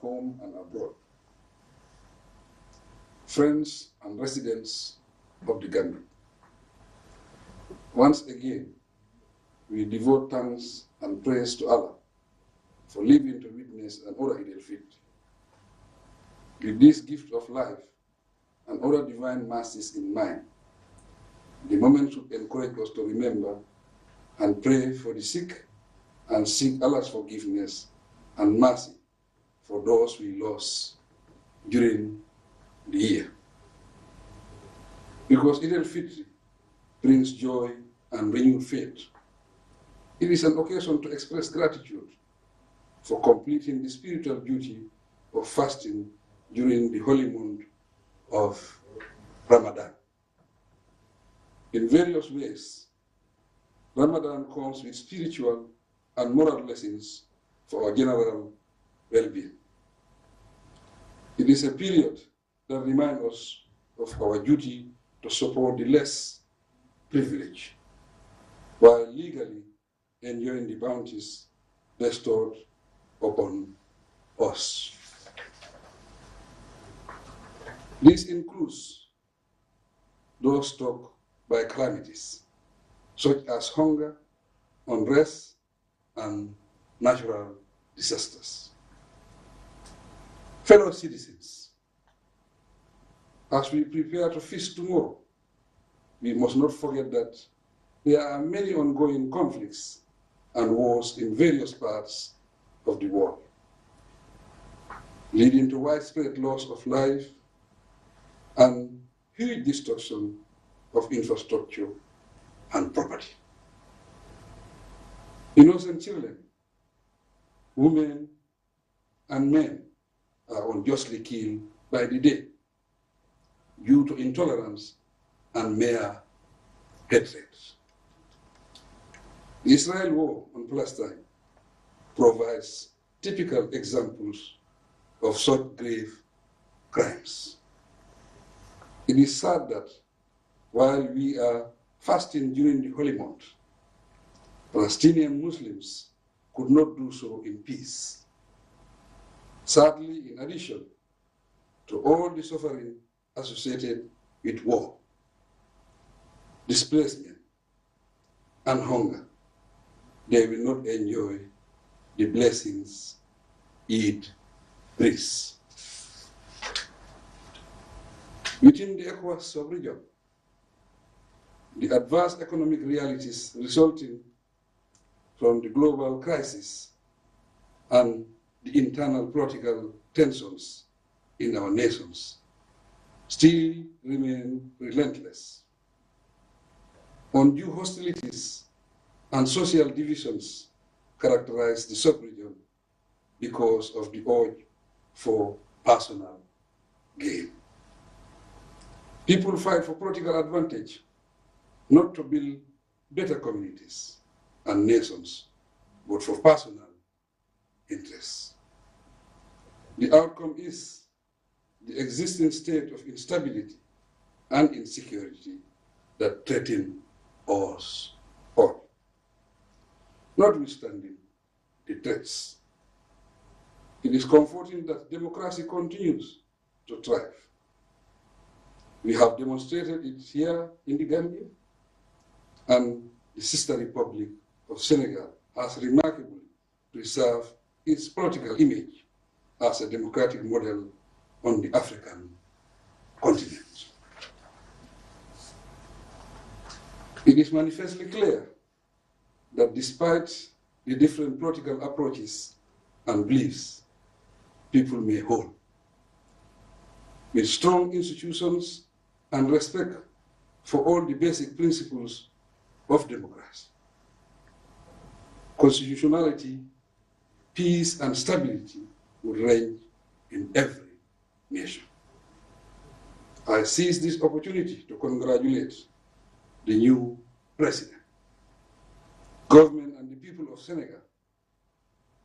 home and abroad, friends and residents of the Gambia. Once again, we devote thanks and praise to Allah for living to witness another Eid al-Fitr. With this gift of life and other divine mercies in mind, the moment should encourage us to remember and pray for the sick and seek Allah's forgiveness and mercy for those we lost during the year. Because Eid al-Fitr brings joy and renewed faith, it is an occasion to express gratitude for completing the spiritual duty of fasting during the holy month of Ramadan. In various ways, Ramadan comes with spiritual and moral lessons for our general well-being. It is a period that reminds us of our duty to support the less privileged, while legally enjoying the bounties bestowed upon us. This includes those struck by calamities, such as hunger, unrest, and natural disasters. Fellow citizens, as we prepare to feast tomorrow, we must not forget that there are many ongoing conflicts and wars in various parts of the world, leading to widespread loss of life and huge destruction of infrastructure and property. Innocent children, women, and men are unjustly killed by the day due to intolerance and mere hatred. The Israel war on Palestine provides typical examples of such grave crimes. It is sad that while we are fasting during the holy month, Palestinian Muslims could not do so in peace. Sadly, in addition to all the suffering associated with war, displacement, and hunger, they will not enjoy the blessings Eid brings. Within the ECOWAS sub-region, the adverse economic realities resulting from the global crisis and the internal political tensions in our nations still remain relentless. Undue hostilities and social divisions characterize the sub-region because of the urge for personal gain. People fight for political advantage, not to build better communities and nations, but for personal interests. The outcome is the existing state of instability and insecurity that threaten us all. Notwithstanding the threats, it is comforting that democracy continues to thrive. We have demonstrated it here in the Gambia, and the sister republic of Senegal has remarkably preserved its political image as a democratic model on the African continent. It is manifestly clear that despite the different political approaches and beliefs people may hold, with strong institutions and respect for all the basic principles of democracy, constitutionality, peace, and stability will reign in every nation. I seize this opportunity to congratulate the new president, government, and the people of Senegal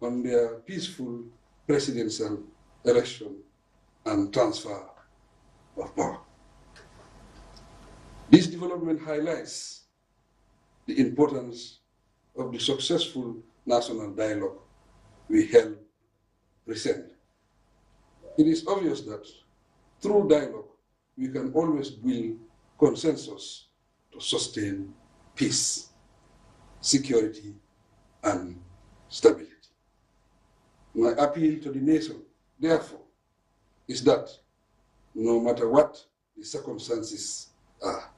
on their peaceful presidential election and transfer of power. This development highlights the importance of the successful national dialogue we held recently, It is obvious that through dialogue, we can always build consensus to sustain peace, security, and stability. My appeal to the nation, therefore, is that no matter what the circumstances are,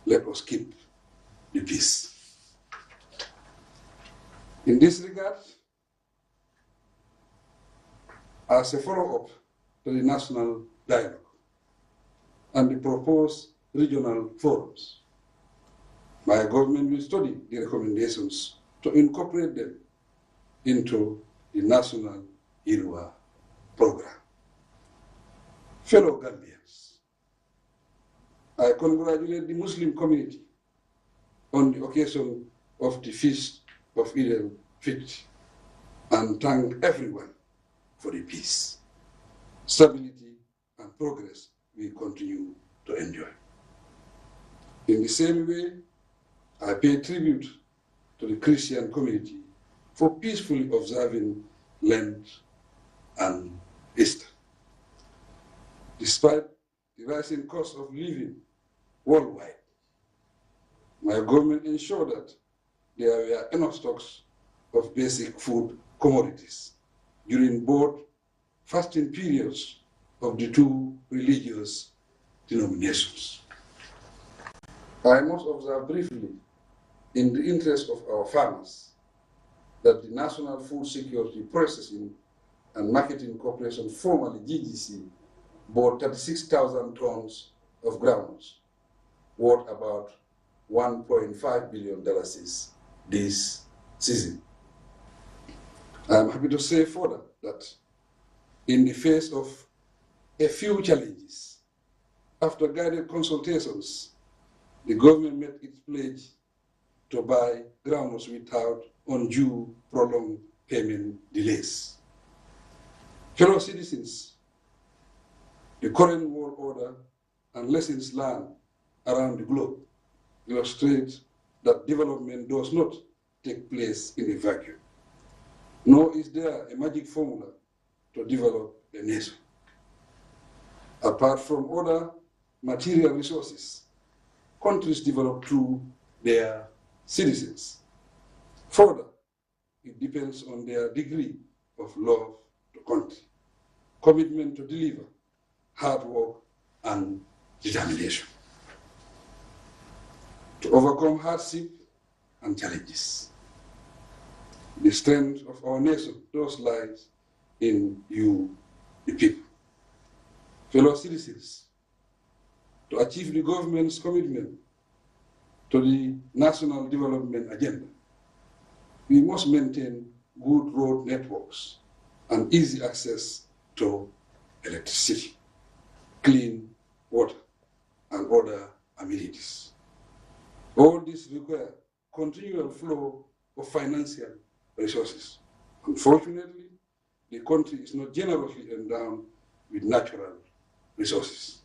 let us keep the peace. In this regard, as a follow-up to the national dialogue and the proposed regional forums, my government will study the recommendations to incorporate them into the national IRWA program. Fellow Gambians, I congratulate the Muslim community on the occasion of the Feast of Eid al-Fitr and thank everyone for the peace, stability, and progress we continue to enjoy. In the same way, I pay tribute to the Christian community for peacefully observing Lent and Easter. Despite the rising cost of living worldwide, my government ensured that there were enough stocks of basic food commodities during both fasting periods of the two religious denominations. I must observe briefly, in the interest of our farmers, that the National Food Security Processing and Marketing Corporation, formerly GGC, bought 36,000 tons of groundnuts, worth about $1.5 billion this season. I am happy to say further that in the face of a few challenges, after guided consultations, the government made its pledge to buy groundnuts without undue prolonged payment delays. Fellow citizens, the current world order and lessons learned around the globe illustrate that development does not take place in a vacuum, nor is there a magic formula to develop a nation. Apart from other material resources, countries develop through their citizens. Further, it depends on their degree of love to country, commitment to deliver, hard work, and determination. To overcome hardship and challenges. The strength of our nation thus lies in you, the people. Fellow citizens, to achieve the government's commitment to the national development agenda, we must maintain good road networks and easy access to electricity, clean water, and other amenities. All this require continual flow of financial resources. Unfortunately, the country is not generously endowed with natural resources.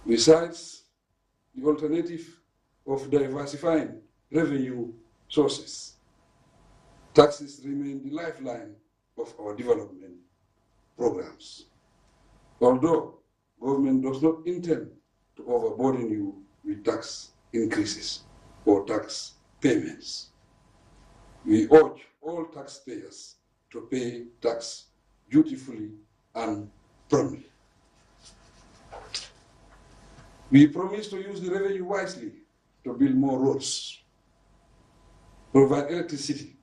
Besides the alternative of diversifying revenue sources, taxes remain the lifeline of our development programs. Although government does not intend to overburden you with tax increases or tax payments, we urge all taxpayers to pay tax dutifully and promptly. We promise to use the revenue wisely to build more roads, provide electricity,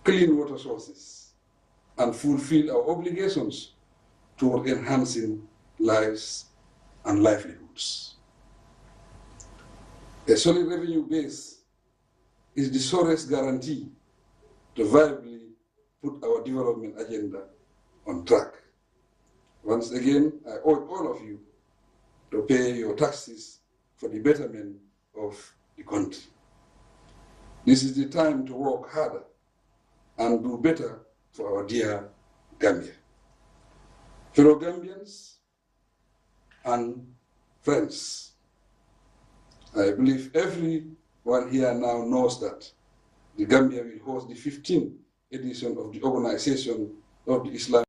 clean water sources, and fulfill our obligations toward enhancing lives and livelihoods. A solid revenue base is the surest guarantee to viably put our development agenda on track. Once again, I urge all of you to pay your taxes for the betterment of the country. This is the time to work harder and do better for our dear Gambia. Fellow Gambians and friends, I believe everyone here now knows that the Gambia will host the 15th edition of the Organization of the Islamic